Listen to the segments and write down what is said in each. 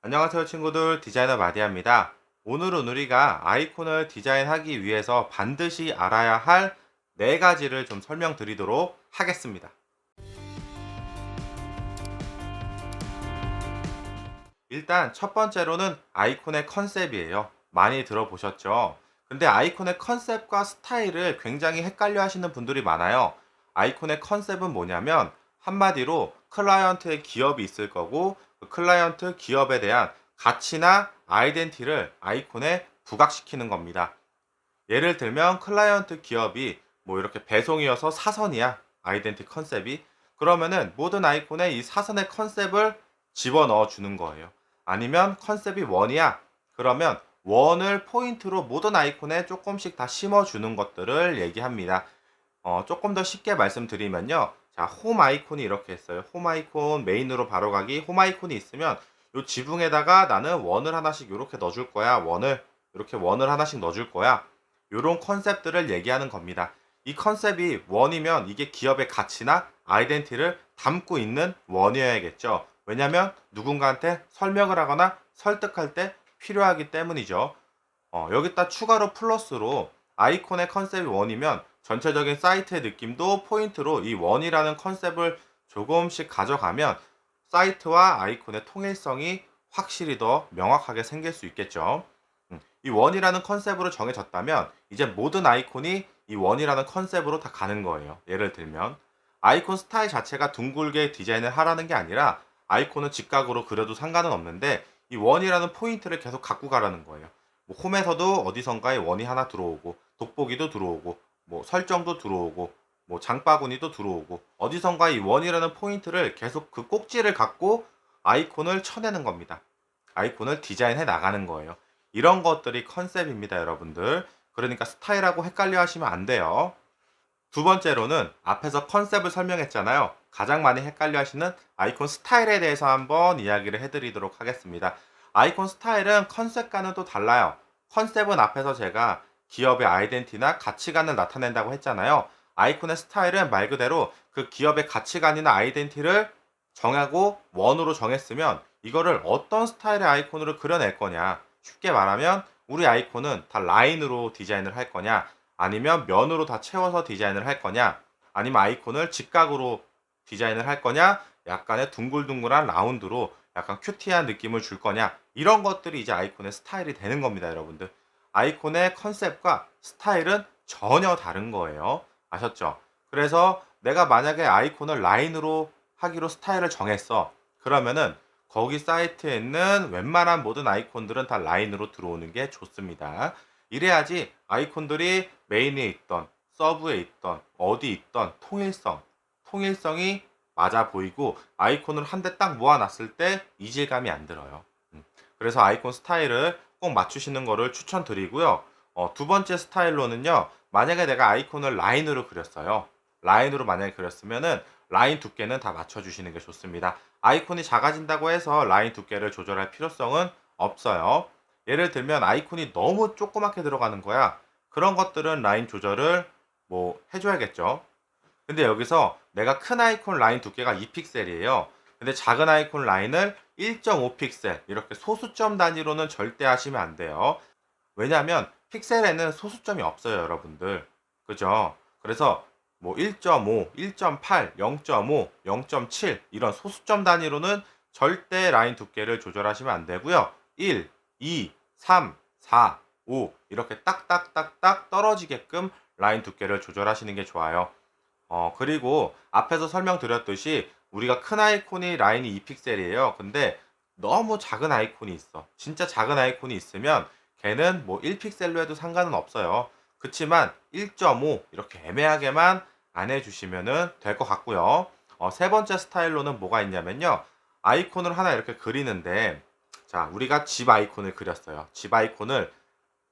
안녕하세요 친구들, 디자이너 마디아입니다. 오늘은 우리가 아이콘을 디자인하기 위해서 반드시 알아야 할 4가지를 좀 설명드리도록 하겠습니다. 일단 첫 번째로는 아이콘의 컨셉이에요. 많이 들어보셨죠? 근데 아이콘의 컨셉과 스타일을 굉장히 헷갈려 하시는 분들이 많아요. 아이콘의 컨셉은 뭐냐면 한마디로 클라이언트의 기업이 있을 거고 그 클라이언트 기업에 대한 가치나 아이덴티를 아이콘에 부각시키는 겁니다. 예를 들면 클라이언트 기업이 뭐 이렇게 배송이어서 사선이야. 아이덴티 컨셉이. 그러면은 모든 아이콘에 이 사선의 컨셉을 집어넣어 주는 거예요. 아니면 컨셉이 원이야. 그러면 원을 포인트로 모든 아이콘에 조금씩 다 심어 주는 것들을 얘기합니다. 조금 더 쉽게 말씀드리면요. 자, 홈 아이콘이 이렇게 있어요. 홈 아이콘 메인으로 바로 가기. 홈 아이콘이 있으면 요 지붕에다가 나는 원을 하나씩 이렇게 넣어줄 거야. 원을 이렇게 원을 하나씩 넣어줄 거야. 요런 컨셉들을 얘기하는 겁니다. 이 컨셉이 원이면 이게 기업의 가치나 아이덴티를 담고 있는 원이어야겠죠. 왜냐면 누군가한테 설명을 하거나 설득할 때 필요하기 때문이죠. 여기다 추가로 플러스로 아이콘의 컨셉이 원이면 전체적인 사이트의 느낌도 포인트로 이 원이라는 컨셉을 조금씩 가져가면 사이트와 아이콘의 통일성이 확실히 더 명확하게 생길 수 있겠죠. 이 원이라는 컨셉으로 정해졌다면 이제 모든 아이콘이 이 원이라는 컨셉으로 다 가는 거예요. 예를 들면 아이콘 스타일 자체가 둥글게 디자인을 하라는 게 아니라 아이콘은 직각으로 그려도 상관은 없는데 이 원이라는 포인트를 계속 갖고 가라는 거예요. 뭐 홈에서도 어디선가에 원이 하나 들어오고 돋보기도 들어오고 뭐 설정도 들어오고 뭐 장바구니도 들어오고 어디선가 이 원이라는 포인트를 계속 그 꼭지를 갖고 아이콘을 쳐내는 겁니다. 아이콘을 디자인해 나가는 거예요. 이런 것들이 컨셉입니다, 여러분들. 그러니까 스타일하고 헷갈려 하시면 안 돼요. 두 번째로는 앞에서 컨셉을 설명했잖아요. 가장 많이 헷갈려 하시는 아이콘 스타일에 대해서 한번 이야기를 해드리도록 하겠습니다. 아이콘 스타일은 컨셉과는 또 달라요. 컨셉은 앞에서 제가 기업의 아이덴티나 가치관을 나타낸다고 했잖아요. 아이콘의 스타일은 말 그대로 그 기업의 가치관이나 아이덴티를 정하고 원으로 정했으면 이거를 어떤 스타일의 아이콘으로 그려낼 거냐. 쉽게 말하면 우리 아이콘은 다 라인으로 디자인을 할 거냐, 아니면 면으로 다 채워서 디자인을 할 거냐, 아니면 아이콘을 직각으로 디자인을 할 거냐, 약간의 둥글둥글한 라운드로 약간 큐티한 느낌을 줄 거냐, 이런 것들이 이제 아이콘의 스타일이 되는 겁니다, 여러분들. 아이콘의 컨셉과 스타일은 전혀 다른 거예요. 아셨죠? 그래서 내가 만약에 아이콘을 라인으로 하기로 스타일을 정했어. 그러면은 거기 사이트에 있는 웬만한 모든 아이콘들은 다 라인으로 들어오는 게 좋습니다. 이래야지 아이콘들이 메인에 있던, 서브에 있던, 어디 있던 통일성이 맞아 보이고 아이콘을 한 대 딱 모아놨을 때 이질감이 안 들어요. 그래서 아이콘 스타일을 꼭 맞추시는 거를 추천드리고요. 두 번째 스타일로는요. 만약에 내가 아이콘을 라인으로 그렸어요. 라인으로 만약에 그렸으면은 라인 두께는 다 맞춰주시는 게 좋습니다. 아이콘이 작아진다고 해서 라인 두께를 조절할 필요성은 없어요. 예를 들면 아이콘이 너무 조그맣게 들어가는 거야. 그런 것들은 라인 조절을 뭐 해줘야겠죠. 근데 여기서 내가 큰 아이콘 라인 두께가 2픽셀이에요. 근데 작은 아이콘 라인을 1.5픽셀 이렇게 소수점 단위로는 절대 하시면 안 돼요. 왜냐하면 픽셀에는 소수점이 없어요, 여러분들. 그죠? 그래서 뭐 1.5, 1.8, 0.5, 0.7 이런 소수점 단위로는 절대 라인 두께를 조절하시면 안 되고요. 1, 2, 3, 4, 5 이렇게 딱딱딱딱 떨어지게끔 라인 두께를 조절하시는 게 좋아요. 그리고 앞에서 설명드렸듯이 우리가 큰 아이콘이 라인이 2픽셀이에요. 근데 너무 작은 아이콘이 있어. 진짜 작은 아이콘이 있으면 걔는 뭐 1픽셀로 해도 상관은 없어요. 그치만 1.5 이렇게 애매하게만 안 해주시면은 될 것 같고요. 세 번째 스타일로는 뭐가 있냐면요. 아이콘을 하나 이렇게 그리는데, 자, 우리가 집 아이콘을 그렸어요. 집 아이콘을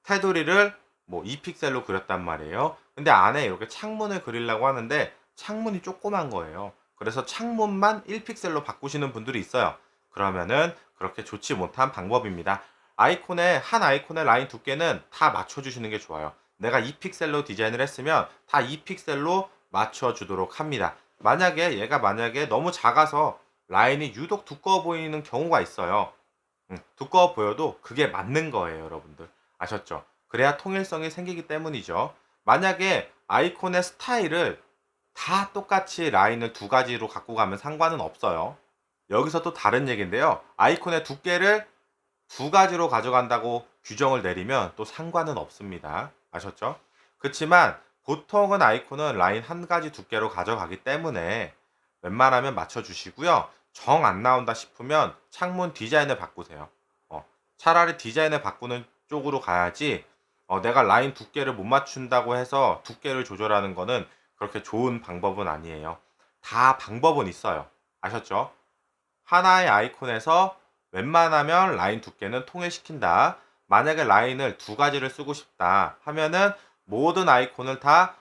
테두리를 뭐 2픽셀로 그렸단 말이에요. 근데 안에 이렇게 창문을 그리려고 하는데 창문이 조그만 거예요. 그래서 창문만 1픽셀로 바꾸시는 분들이 있어요. 그러면은 그렇게 좋지 못한 방법입니다. 한 아이콘의 라인 두께는 다 맞춰주시는 게 좋아요. 내가 2픽셀로 디자인을 했으면 다 2픽셀로 맞춰주도록 합니다. 만약에 얘가 너무 작아서 라인이 유독 두꺼워 보이는 경우가 있어요. 두꺼워 보여도 그게 맞는 거예요, 여러분들. 아셨죠? 그래야 통일성이 생기기 때문이죠. 만약에 아이콘의 스타일을 다 똑같이 라인을 두 가지로 갖고 가면 상관은 없어요. 여기서 또 다른 얘기인데요. 아이콘의 두께를 두 가지로 가져간다고 규정을 내리면 또 상관은 없습니다. 아셨죠? 그렇지만 보통은 아이콘은 라인 한 가지 두께로 가져가기 때문에 웬만하면 맞춰주시고요. 정 안 나온다 싶으면 창문 디자인을 바꾸세요. 차라리 디자인을 바꾸는 쪽으로 가야지 내가 라인 두께를 못 맞춘다고 해서 두께를 조절하는 거는 그렇게 좋은 방법은 아니에요. 다 방법은 있어요. 아셨죠? 하나의 아이콘에서 웬만하면 라인 두께는 통일시킨다. 만약에 라인을 두 가지를 쓰고 싶다 하면은 모든 아이콘을 다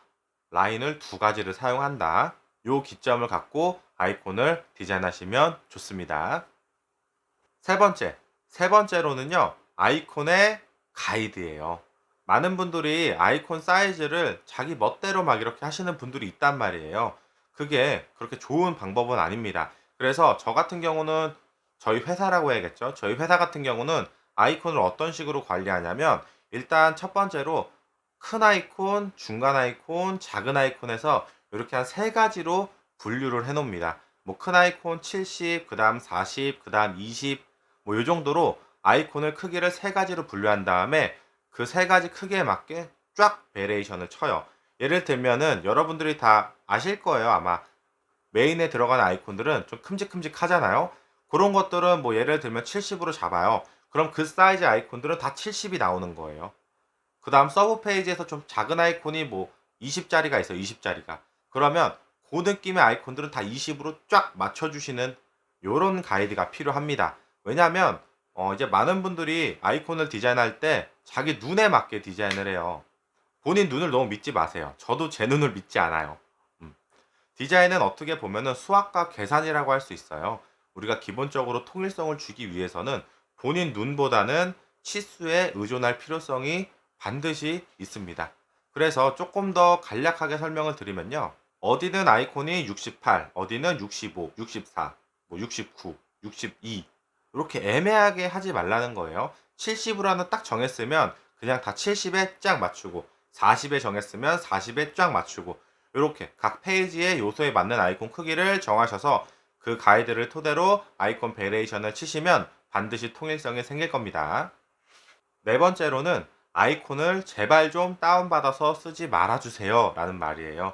라인을 두 가지를 사용한다. 요 기점을 갖고 아이콘을 디자인하시면 좋습니다. 세 번째, 세 번째로는요, 아이콘의 가이드예요. 많은 분들이 아이콘 사이즈를 자기 멋대로 막 이렇게 하시는 분들이 있단 말이에요. 그게 그렇게 좋은 방법은 아닙니다. 그래서 저 같은 경우는 저희 회사라고 해야겠죠. 저희 회사 같은 경우는 아이콘을 어떤 식으로 관리하냐면 일단 첫 번째로 큰 아이콘, 중간 아이콘, 작은 아이콘에서 이렇게 한 세 가지로 분류를 해 놓습니다. 뭐 큰 아이콘 70, 그다음 40, 그다음 20, 뭐 요 정도로 아이콘을 크기를 세 가지로 분류한 다음에 그 세 가지 크기에 맞게 쫙 베리에이션을 쳐요. 예를 들면은 여러분들이 다 아실 거예요. 아마 메인에 들어가는 아이콘들은 좀 큼직큼직하잖아요. 그런 것들은 뭐 예를 들면 70으로 잡아요. 그럼 그 사이즈 아이콘들은 다 70이 나오는 거예요. 그 다음 서브 페이지에서 좀 작은 아이콘이 뭐 20짜리가 있어요. 20짜리가. 그러면 그 느낌의 아이콘들은 다 20으로 쫙 맞춰주시는 요런 가이드가 필요합니다. 왜냐하면 이제 많은 분들이 아이콘을 디자인할 때 자기 눈에 맞게 디자인을 해요. 본인 눈을 너무 믿지 마세요. 저도 제 눈을 믿지 않아요. 음. 디자인은 어떻게 보면은 수학과 계산이라고 할 수 있어요. 우리가 기본적으로 통일성을 주기 위해서는 본인 눈보다는 치수에 의존할 필요성이 반드시 있습니다. 그래서 조금 더 간략하게 설명을 드리면요. 어디는 아이콘이 68, 어디는 65, 64, 뭐 69, 62 이렇게 애매하게 하지 말라는 거예요. 70으로 하나 딱 정했으면 그냥 다 70에 쫙 맞추고 40에 정했으면 40에 쫙 맞추고 이렇게 각 페이지의 요소에 맞는 아이콘 크기를 정하셔서 그 가이드를 토대로 아이콘 베리에이션을 치시면 반드시 통일성이 생길 겁니다. 네 번째로는 아이콘을 제발 좀 다운받아서 쓰지 말아주세요 라는 말이에요.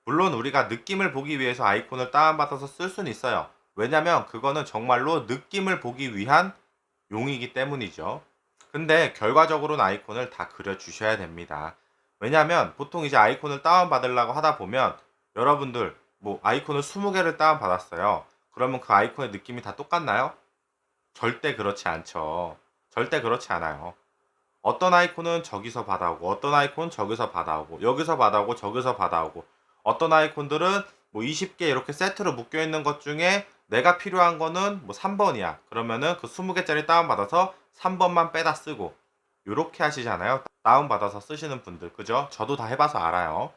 물론 우리가 느낌을 보기 위해서 아이콘을 다운받아서 쓸 수는 있어요. 왜냐면 그거는 정말로 느낌을 보기 위한 용이기 때문이죠. 근데 결과적으로는 아이콘을 다 그려주셔야 됩니다. 왜냐면 보통 이제 아이콘을 다운받으려고 하다 보면 여러분들 뭐 아이콘을 20개를 다운받았어요. 그러면 그 아이콘의 느낌이 다 똑같나요? 절대 그렇지 않죠. 절대 그렇지 않아요. 어떤 아이콘은 저기서 받아오고 어떤 아이콘은 저기서 받아오고 여기서 받아오고 저기서 받아오고 어떤 아이콘들은 뭐 20개 이렇게 세트로 묶여 있는 것 중에 내가 필요한 거는 뭐 3번이야. 그러면은 그 20개짜리 다운받아서 3번만 빼다 쓰고 요렇게 하시잖아요. 다운받아서 쓰시는 분들. 그죠? 저도 다 해봐서 알아요.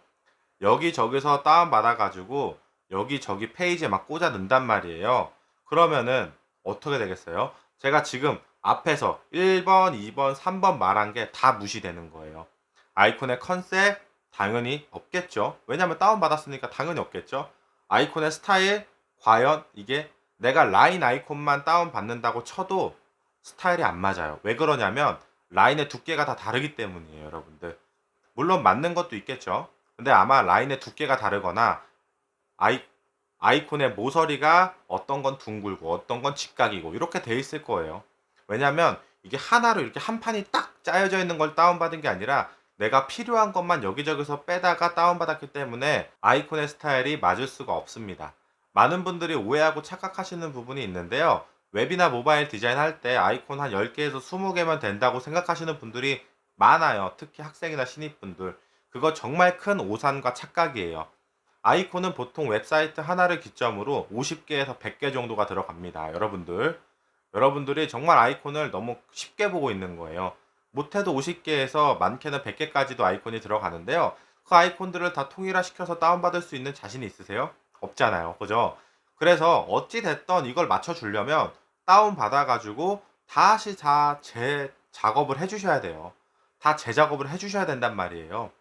여기저기서 다운받아가지고 여기저기 페이지에 막 꽂아 넣는단 말이에요. 그러면은 어떻게 되겠어요? 제가 지금 앞에서 1번, 2번, 3번 말한 게 다 무시되는 거예요. 아이콘의 컨셉 당연히 없겠죠. 왜냐면 다운받았으니까 당연히 없겠죠. 아이콘의 스타일 과연 이게 내가 라인 아이콘만 다운받는다고 쳐도 스타일이 안 맞아요. 왜 그러냐면 라인의 두께가 다 다르기 때문이에요, 여러분들. 물론 맞는 것도 있겠죠. 근데 아마 라인의 두께가 다르거나 아이, 아이콘의 모서리가 어떤 건 둥글고 어떤 건 직각이고 이렇게 돼 있을 거예요. 왜냐면 이게 하나로 이렇게 한 판이 딱 짜여져 있는 걸 다운받은 게 아니라 내가 필요한 것만 여기저기서 빼다가 다운받았기 때문에 아이콘의 스타일이 맞을 수가 없습니다. 많은 분들이 오해하고 착각하시는 부분이 있는데요. 웹이나 모바일 디자인 할 때 아이콘 한 10개에서 20개만 된다고 생각하시는 분들이 많아요. 특히 학생이나 신입분들. 그거 정말 큰 오산과 착각이에요. 아이콘은 보통 웹사이트 하나를 기점으로 50개에서 100개 정도가 들어갑니다. 여러분들이 정말 아이콘을 너무 쉽게 보고 있는 거예요. 못해도 50개에서 많게는 100개까지도 아이콘이 들어가는데요. 그 아이콘들을 다 통일화시켜서 다운받을 수 있는 자신이 있으세요? 없잖아요. 그죠? 그래서 어찌 됐던 이걸 맞춰주려면 다운받아가지고 다시 다 재작업을 해 주셔야 돼요. 다 재작업을 해 주셔야 된단 말이에요.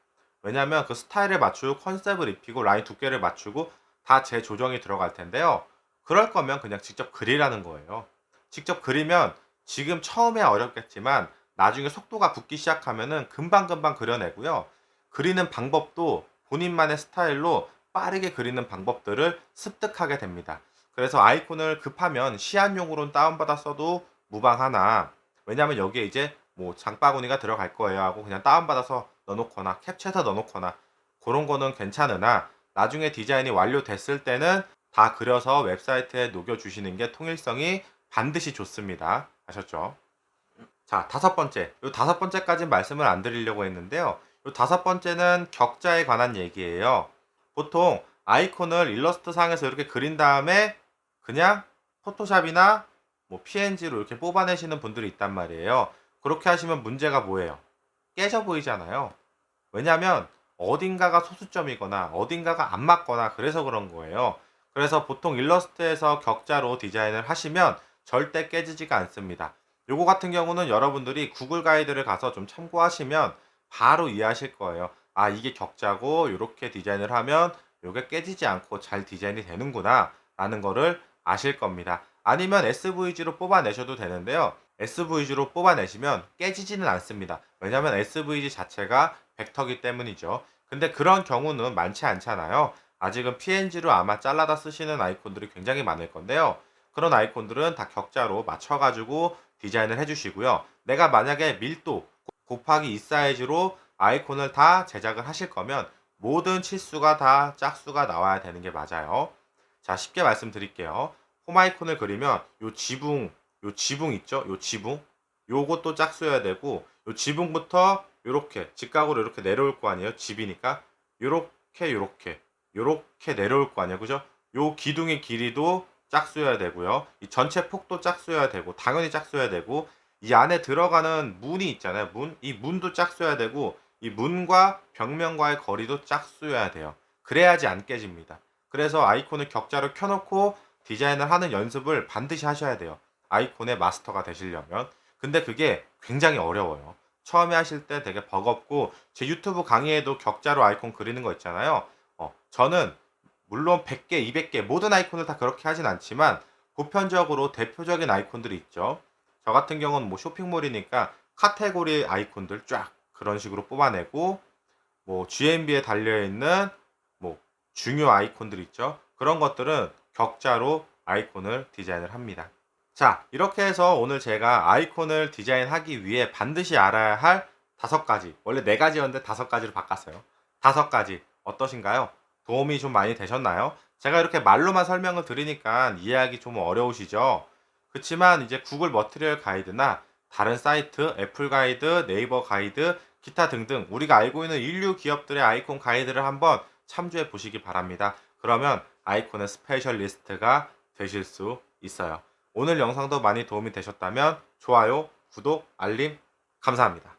왜냐하면 그 스타일에 맞추고 컨셉을 입히고 라인 두께를 맞추고 다 재조정이 들어갈 텐데요. 그럴 거면 그냥 직접 그리라는 거예요. 직접 그리면 지금 처음에 어렵겠지만 나중에 속도가 붙기 시작하면은 금방금방 그려내고요. 그리는 방법도 본인만의 스타일로 빠르게 그리는 방법들을 습득하게 됩니다. 그래서 아이콘을 급하면 시안용으로는 다운받아 써도 무방하나, 왜냐하면 여기에 이제 뭐 장바구니가 들어갈 거예요 하고 그냥 다운받아서 넣어놓거나 캡처해서 넣어놓거나 그런 거는 괜찮으나, 나중에 디자인이 완료됐을 때는 다 그려서 웹사이트에 녹여주시는 게 통일성이 반드시 좋습니다. 아셨죠? 자, 다섯 번째. 요 다섯 번째까지 말씀을 안 드리려고 했는데요. 요 다섯 번째는 격자에 관한 얘기예요. 보통 아이콘을 일러스트 상에서 이렇게 그린 다음에 그냥 포토샵이나 뭐 PNG로 이렇게 뽑아내시는 분들이 있단 말이에요. 그렇게 하시면 문제가 뭐예요? 깨져 보이잖아요. 왜냐하면 어딘가가 소수점이거나 어딘가가 안 맞거나 그래서 그런 거예요. 그래서 보통 일러스트에서 격자로 디자인을 하시면 절대 깨지지가 않습니다. 요거 같은 경우는 여러분들이 구글 가이드를 가서 좀 참고하시면 바로 이해하실 거예요. 아, 이게 격자고 이렇게 디자인을 하면 요게 깨지지 않고 잘 디자인이 되는구나 라는 거를 아실 겁니다. 아니면 SVG로 뽑아내셔도 되는데요. SVG로 뽑아내시면 깨지지는 않습니다. 왜냐하면 SVG 자체가 벡터기 때문이죠. 근데 그런 경우는 많지 않잖아요. 아직은 PNG로 아마 잘라다 쓰시는 아이콘들이 굉장히 많을 건데요. 그런 아이콘들은 다 격자로 맞춰가지고 디자인을 해주시고요. 내가 만약에 밀도 곱하기 2 사이즈로 아이콘을 다 제작을 하실 거면 모든 치수가 다 짝수가 나와야 되는 게 맞아요. 자, 쉽게 말씀드릴게요. 홈 아이콘을 그리면 요 지붕 있죠? 요 지붕. 요것도 짝수여야 되고, 요 지붕부터 요렇게 직각으로 이렇게 내려올 거 아니에요? 집이니까. 요렇게 내려올 거 아니에요. 그죠? 요 기둥의 길이도 짝수여야 되고요. 이 전체 폭도 짝수여야 되고, 당연히 짝수여야 되고, 이 안에 들어가는 문이 있잖아요. 문. 이 문도 짝수여야 되고, 이 문과 벽면과의 거리도 짝수여야 돼요. 그래야지 안 깨집니다. 그래서 아이콘을 격자로 켜놓고 디자인을 하는 연습을 반드시 하셔야 돼요. 아이콘의 마스터가 되시려면. 근데 그게 굉장히 어려워요. 처음에 하실 때 되게 버겁고, 제 유튜브 강의에도 격자로 아이콘 그리는 거 있잖아요. 저는 물론 100개, 200개 모든 아이콘을 다 그렇게 하진 않지만 보편적으로 대표적인 아이콘들이 있죠. 저 같은 경우는 뭐 쇼핑몰이니까 카테고리 아이콘들 쫙 그런 식으로 뽑아내고, 뭐 GMB에 달려있는 뭐 중요 아이콘들 있죠. 그런 것들은 격자로 아이콘을 디자인을 합니다. 자, 이렇게 해서 오늘 제가 아이콘을 디자인하기 위해 반드시 알아야 할 다섯 가지, 원래 네 가지였는데 다섯 가지로 바꿨어요. 다섯 가지 어떠신가요? 도움이 좀 많이 되셨나요? 제가 이렇게 말로만 설명을 드리니까 이해하기 좀 어려우시죠? 그렇지만 이제 구글 머티리얼 가이드나 다른 사이트, 애플 가이드, 네이버 가이드, 기타 등등 우리가 알고 있는 인류 기업들의 아이콘 가이드를 한번 참조해 보시기 바랍니다. 그러면 아이콘의 스페셜리스트가 되실 수 있어요. 오늘 영상도 많이 도움이 되셨다면 좋아요, 구독, 알림 감사합니다.